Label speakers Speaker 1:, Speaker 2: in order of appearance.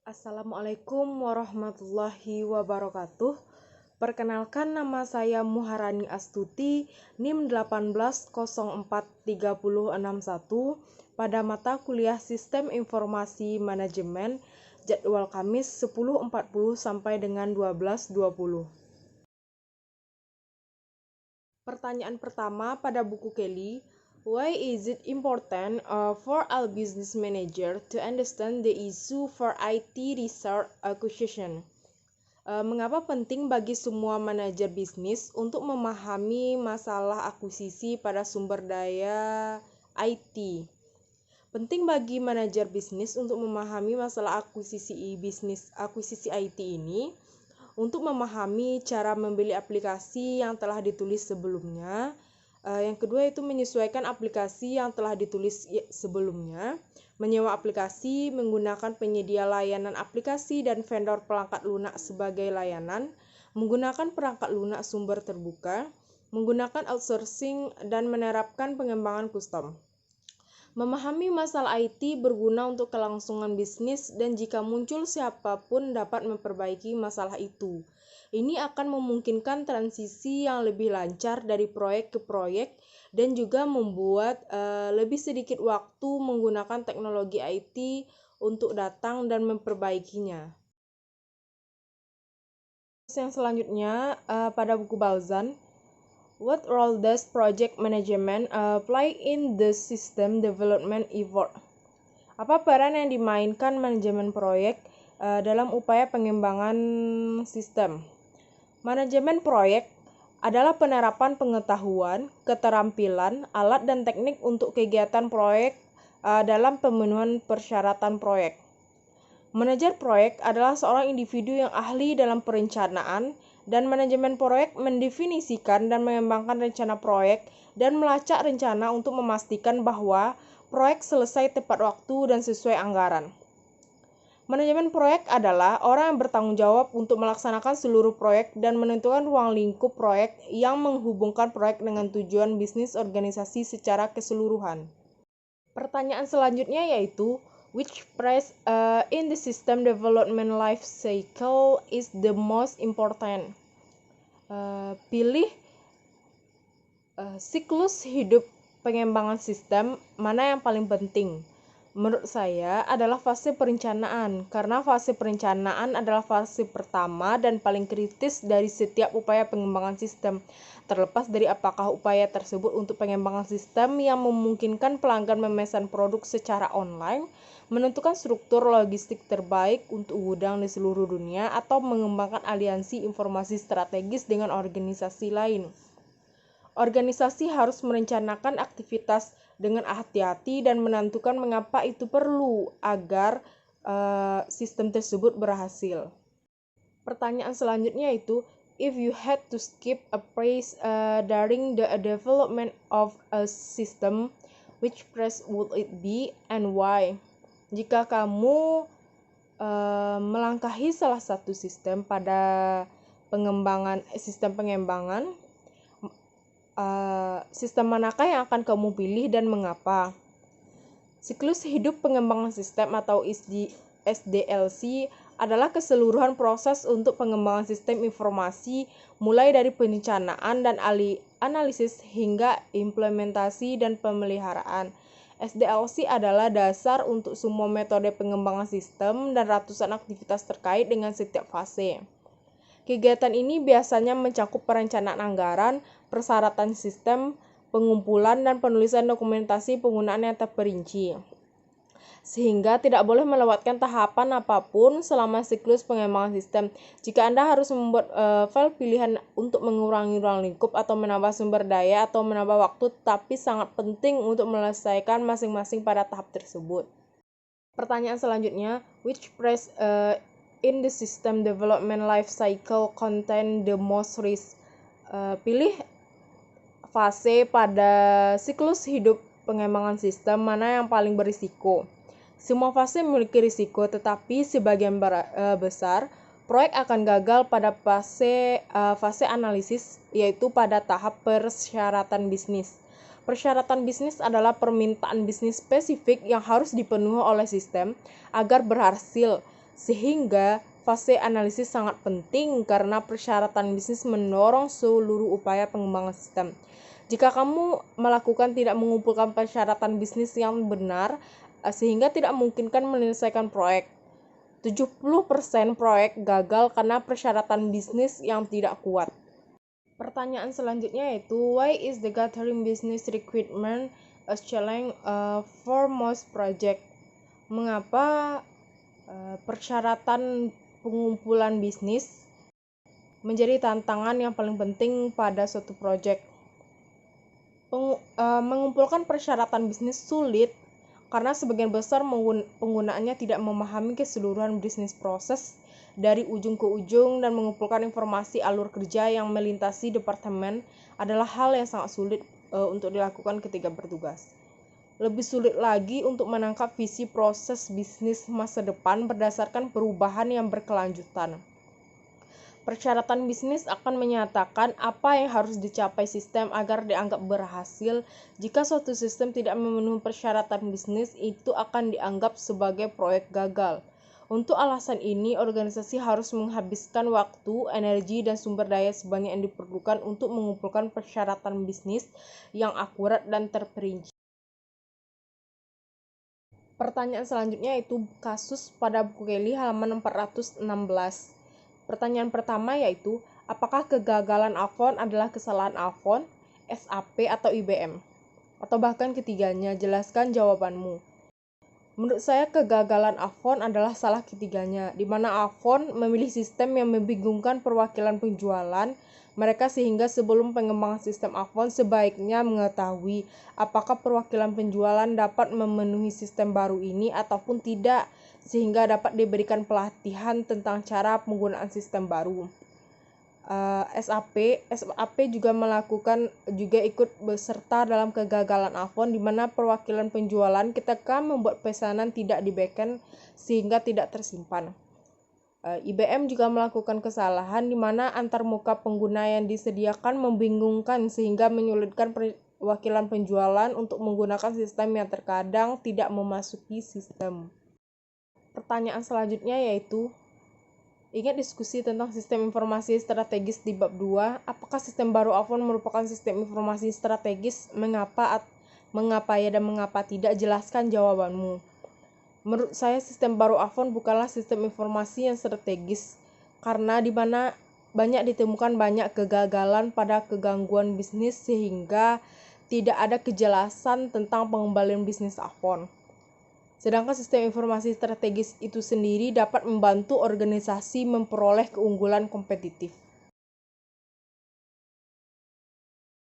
Speaker 1: Assalamualaikum warahmatullahi wabarakatuh. Perkenalkan, nama saya Muharani Astuti, NIM 1804361 pada mata kuliah Sistem Informasi Manajemen, jadwal Kamis 10.40 sampai dengan 12.20. Pertanyaan pertama pada buku Kelly, why is it important for all business manager to understand the issue for IT research acquisition? Mengapa penting bagi semua manajer bisnis untuk memahami masalah akuisisi pada sumber daya IT? Penting bagi manajer bisnis untuk memahami masalah akuisisi IT ini untuk memahami cara membeli aplikasi yang telah ditulis sebelumnya. Yang kedua itu menyesuaikan aplikasi yang telah ditulis sebelumnya, menyewa aplikasi, menggunakan penyedia layanan aplikasi dan vendor perangkat lunak sebagai layanan, menggunakan perangkat lunak sumber terbuka, menggunakan outsourcing, dan menerapkan pengembangan custom. Memahami masalah IT berguna untuk kelangsungan bisnis dan jika muncul siapapun dapat memperbaiki masalah itu. Ini akan memungkinkan transisi yang lebih lancar dari proyek ke proyek dan juga membuat lebih sedikit waktu menggunakan teknologi IT untuk datang dan memperbaikinya. Yang selanjutnya pada buku Balzan, what role does project management play in the system development effort? Apa peran yang dimainkan manajemen proyek dalam upaya pengembangan sistem? Manajemen proyek adalah penerapan pengetahuan, keterampilan, alat dan teknik untuk kegiatan proyek dalam pemenuhan persyaratan proyek. Manajer proyek adalah seorang individu yang ahli dalam perencanaan dan manajemen proyek mendefinisikan dan mengembangkan rencana proyek dan melacak rencana untuk memastikan bahwa proyek selesai tepat waktu dan sesuai anggaran. Manajemen proyek adalah orang yang bertanggung jawab untuk melaksanakan seluruh proyek dan menentukan ruang lingkup proyek yang menghubungkan proyek dengan tujuan bisnis organisasi secara keseluruhan. Pertanyaan selanjutnya yaitu, which phase in the system development life cycle is the most important? Pilih siklus hidup pengembangan sistem mana yang paling penting. Menurut saya adalah fase perencanaan, karena fase perencanaan adalah fase pertama dan paling kritis dari setiap upaya pengembangan sistem, terlepas dari apakah upaya tersebut untuk pengembangan sistem yang memungkinkan pelanggan memesan produk secara online, menentukan struktur logistik terbaik untuk gudang di seluruh dunia, atau mengembangkan aliansi informasi strategis dengan organisasi lain. Organisasi harus merencanakan aktivitas dengan hati-hati dan menentukan mengapa itu perlu agar sistem tersebut berhasil. Pertanyaan selanjutnya itu, if you had to skip a phase during the development of a system, which phase would it be and why? Jika kamu melangkahi salah satu sistem pada sistem pengembangan, sistem manakah yang akan kamu pilih dan mengapa? Siklus hidup pengembangan sistem atau SDLC adalah keseluruhan proses untuk pengembangan sistem informasi mulai dari perencanaan dan analisis hingga implementasi dan pemeliharaan. SDLC adalah dasar untuk semua metode pengembangan sistem dan ratusan aktivitas terkait dengan setiap fase. Kegiatan ini biasanya mencakup perencanaan anggaran, persyaratan sistem, pengumpulan dan penulisan dokumentasi penggunaan yang terperinci, sehingga tidak boleh melewatkan tahapan apapun selama siklus pengembangan sistem. Jika Anda harus membuat file pilihan untuk mengurangi ruang lingkup atau menambah sumber daya atau menambah waktu, tapi sangat penting untuk menyelesaikan masing-masing pada tahap tersebut. Pertanyaan selanjutnya, which phase in the system development life cycle contain the most risk? Pilih fase pada siklus hidup pengembangan sistem mana yang paling berisiko. Semua fase memiliki risiko, tetapi sebagian besar proyek akan gagal pada fase analisis, yaitu pada tahap persyaratan bisnis. Persyaratan bisnis adalah permintaan bisnis spesifik yang harus dipenuhi oleh sistem agar berhasil, Sehingga fase analisis sangat penting karena persyaratan bisnis mendorong seluruh upaya pengembangan sistem. Jika kamu melakukan tidak mengumpulkan persyaratan bisnis yang benar, sehingga tidak memungkinkan menyelesaikan proyek. 70% proyek gagal karena persyaratan bisnis yang tidak kuat. Pertanyaan selanjutnya yaitu, why is the gathering business requirement a challenge for most project? Mengapa persyaratan pengumpulan bisnis menjadi tantangan yang paling penting pada suatu proyek? Mengumpulkan persyaratan bisnis sulit karena sebagian besar penggunaannya tidak memahami keseluruhan bisnis proses dari ujung ke ujung, dan mengumpulkan informasi alur kerja yang melintasi departemen adalah hal yang sangat sulit untuk dilakukan ketika bertugas. Lebih sulit lagi untuk menangkap visi proses bisnis masa depan berdasarkan perubahan yang berkelanjutan. Persyaratan bisnis akan menyatakan apa yang harus dicapai sistem agar dianggap berhasil. Jika suatu sistem tidak memenuhi persyaratan bisnis, itu akan dianggap sebagai proyek gagal. Untuk alasan ini, organisasi harus menghabiskan waktu, energi, dan sumber daya sebanyak yang diperlukan untuk mengumpulkan persyaratan bisnis yang akurat dan terperinci. Pertanyaan selanjutnya yaitu kasus pada buku Kelly halaman 416. Pertanyaan pertama yaitu, apakah kegagalan Avon adalah kesalahan Avon, SAP, atau IBM? Atau bahkan ketiganya? Jelaskan jawabanmu. Menurut saya kegagalan Avon adalah salah ketiganya, di mana Avon memilih sistem yang membingungkan perwakilan penjualan mereka, sehingga sebelum pengembangan sistem Avon sebaiknya mengetahui apakah perwakilan penjualan dapat memenuhi sistem baru ini ataupun tidak, sehingga dapat diberikan pelatihan tentang cara penggunaan sistem baru. SAP juga ikut beserta dalam kegagalan Avon, di mana perwakilan penjualan ketika membuat pesanan tidak di-backend sehingga tidak tersimpan. IBM juga melakukan kesalahan di mana antarmuka pengguna yang disediakan membingungkan sehingga menyulitkan perwakilan penjualan untuk menggunakan sistem yang terkadang tidak memasuki sistem. Pertanyaan selanjutnya yaitu, ingat diskusi tentang sistem informasi strategis di bab 2. Apakah sistem baru Avon merupakan sistem informasi strategis? Mengapa ya dan mengapa tidak? Jelaskan jawabanmu. Menurut saya sistem baru Avon bukanlah sistem informasi yang strategis, karena di mana banyak ditemukan banyak kegagalan pada kegangguan bisnis sehingga tidak ada kejelasan tentang pengembalian bisnis Avon. Sedangkan sistem informasi strategis itu sendiri dapat membantu organisasi memperoleh keunggulan kompetitif.